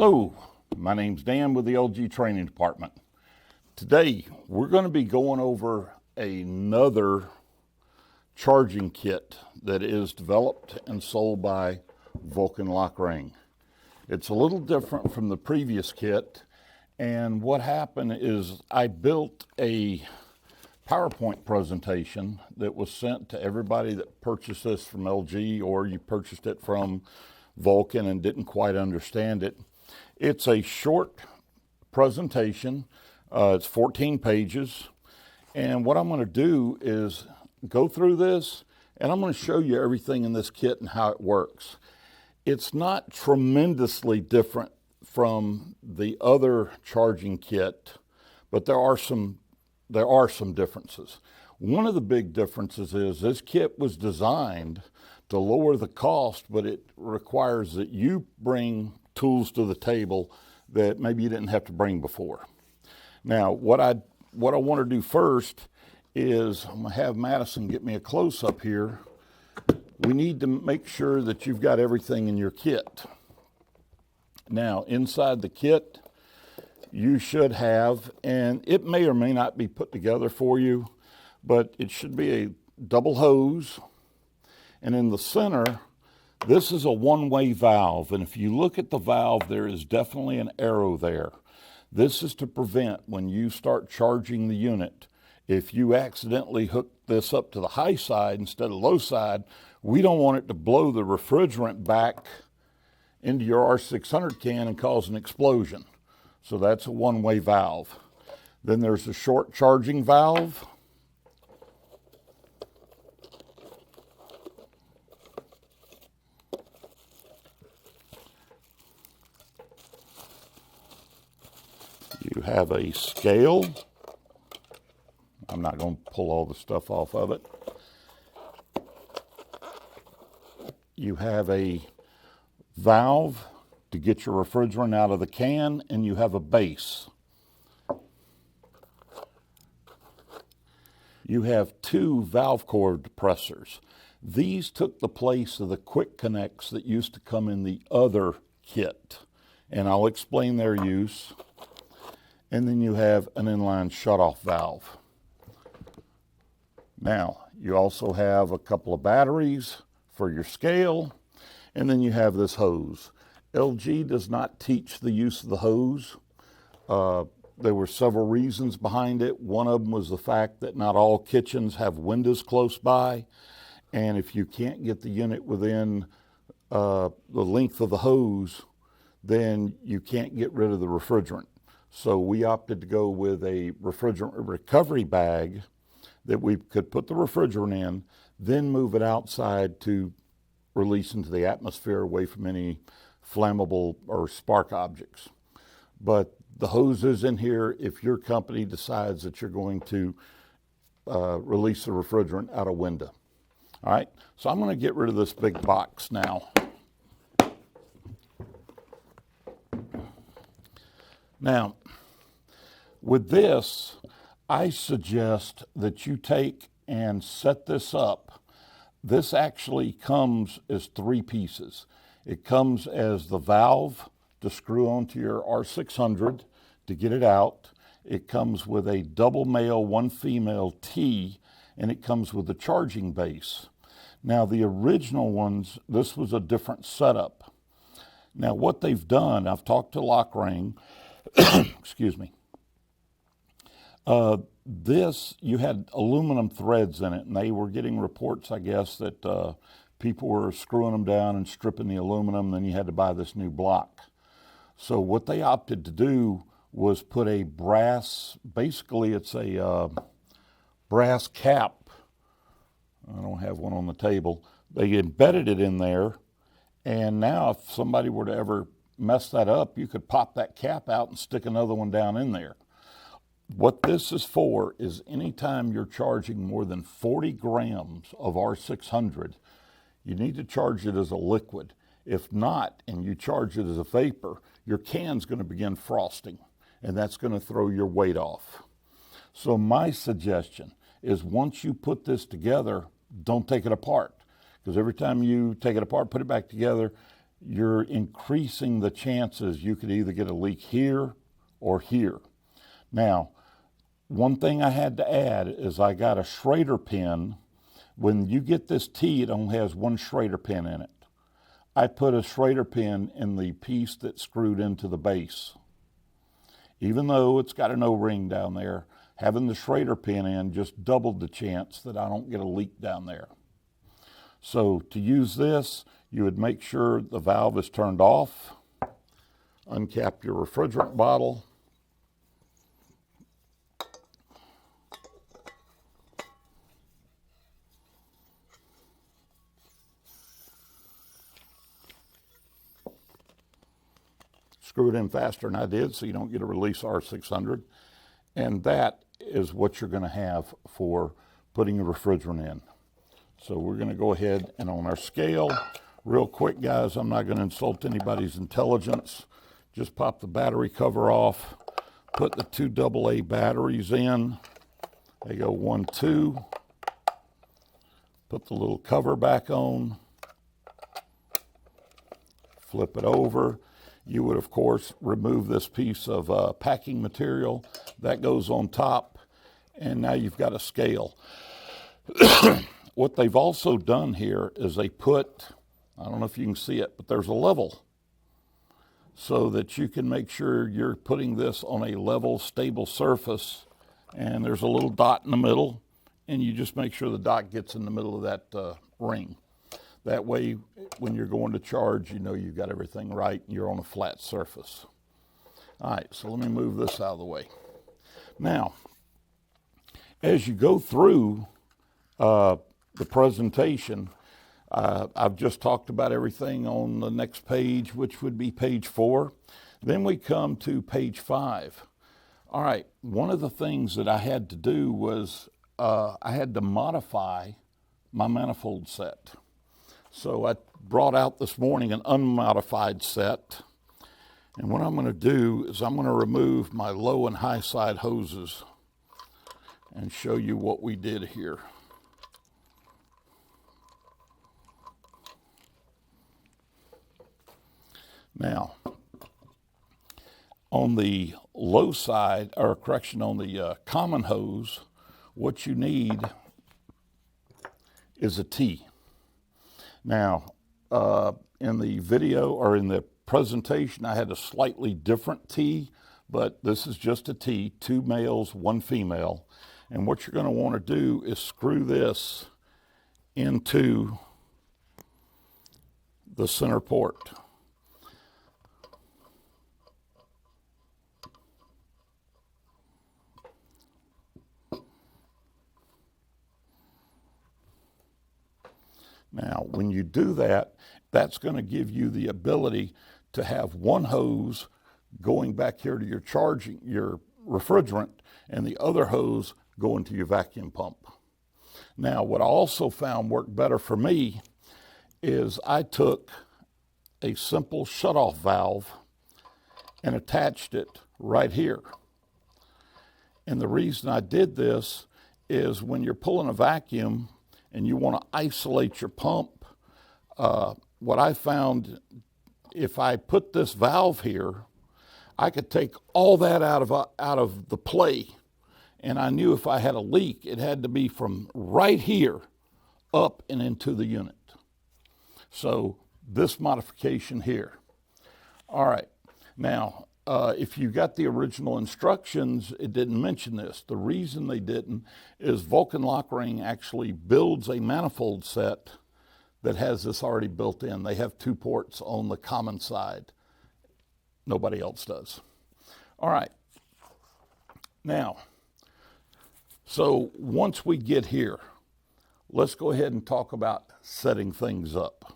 Hello, my name's Dan with the LG Training Department. Today we're going to be going over another charging kit that is developed and sold by Vulkan LokRing. It's a little different from the previous kit, and what happened is I built a PowerPoint presentation that was sent to everybody that purchased this from LG, or you purchased it from Vulkan and didn't quite understand it. It's a short presentation. It's 14 pages. And what I'm going to do is go through this, and I'm going to show you everything in this kit and how it works. It's not tremendously different from the other charging kit, but there are some differences. One of the big differences is this kit was designed to lower the cost, but it requires that you bring tools to the table that maybe you didn't have to bring before. Now, what I want to do first is I'm going to have Madison get me a close-up here. We need to make sure that you've got everything in your kit. Now, inside the kit, you should have, and it may or may not be put together for you, but it should be a double hose. And in the center, this is a one-way valve. And if you look at the valve, there is definitely an arrow there. This is to prevent, when you start charging the unit, if you accidentally hook this up to the high side instead of low side, we don't want it to blow the refrigerant back into your R600 can and cause an explosion. So that's a one-way valve. Then there's a short charging valve. You have a scale. I'm not going to pull all the stuff off of it. You have a valve to get your refrigerant out of the can, and you have a base. You have two valve core depressors. These took the place of the quick connects that used to come in the other kit, and I'll explain their use. And then you have an inline shutoff valve. Now, you also have a couple of batteries for your scale, and then you have this hose. LG does not teach the use of the hose. There were several reasons behind it. One of them was the fact that not all kitchens have windows close by, and if you can't get the unit within the length of the hose, then you can't get rid of the refrigerant. So we opted to go with a refrigerant recovery bag that we could put the refrigerant in, then move it outside to release into the atmosphere away from any flammable or spark objects. But the hose is in here if your company decides that you're going to release the refrigerant out a window. All right, so I'm going to get rid of this big box now. Now, with this, I suggest that you take and set this up. This actually comes as three pieces. It comes as the valve to screw onto your R600 to get it out. It comes with a double male, one female T, and it comes with a charging base. Now, the original ones, this was a different setup. Now, what they've done, I've talked to LokRing, excuse me. This, you had aluminum threads in it, and they were getting reports, I guess, that people were screwing them down and stripping the aluminum, then you had to buy this new block. So what they opted to do was put a brass, basically it's a brass cap. I don't have one on the table. They embedded it in there, and now if somebody were to ever mess that up, you could pop that cap out and stick another one down in there. What this is for is anytime you're charging more than 40 grams of R600, you need to charge it as a liquid. If not, and you charge it as a vapor, your can's going to begin frosting, and that's going to throw your weight off. So my suggestion is once you put this together, don't take it apart, because every time you take it apart, put it back together, you're increasing the chances you could either get a leak here or here. Now, one thing I had to add is I got a Schrader pin. When you get this T, it only has one Schrader pin in it. I put a Schrader pin in the piece that's screwed into the base. Even though it's got an O-ring down there, having the Schrader pin in just doubled the chance that I don't get a leak down there. So to use this, you would make sure the valve is turned off, uncap your refrigerant bottle, screw it in faster than I did so you don't get a release R600. And that is what you're going to have for putting your refrigerant in. So we're going to go ahead and on our scale, real quick guys, I'm not going to insult anybody's intelligence. Just pop the battery cover off, put the two AA batteries in. They go 1, 2. Put the little cover back on. Flip it over. You would, of course, remove this piece of packing material. That goes on top, and now you've got a scale. What they've also done here is they put, I don't know if you can see it, but there's a level so that you can make sure you're putting this on a level, stable surface, and there's a little dot in the middle, and you just make sure the dot gets in the middle of that ring. That way, when you're going to charge, you know you've got everything right and you're on a flat surface. All right, so let me move this out of the way. Now, as you go through the presentation, I've just talked about everything on the next page, which would be page 4. Then we come to page 5. All right, one of the things that I had to do was I had to modify my manifold set. So I brought out this morning an unmodified set. And what I'm going to do is I'm going to remove my low and high side hoses and show you what we did here. Now, on the low side, or correction, on the common hose, what you need is a T. Now, in the video or in the presentation, I had a slightly different T, but this is just a T, 2 males, 1 female. And what you're going to want to do is screw this into the center port. Now, when you do that, that's going to give you the ability to have one hose going back here to your charging, your refrigerant, and the other hose going to your vacuum pump. Now, what I also found worked better for me is I took a simple shutoff valve and attached it right here. And the reason I did this is when you're pulling a vacuum and you want to isolate your pump, what I found, if I put this valve here, I could take all that out of the play, and I knew if I had a leak, it had to be from right here up and into the unit. So this modification here. All right, now, if you got the original instructions, it didn't mention this. The reason they didn't is Vulkan LokRing actually builds a manifold set that has this already built in. They have 2 ports on the common side. Nobody else does. All right. Now, so once we get here, let's go ahead and talk about setting things up.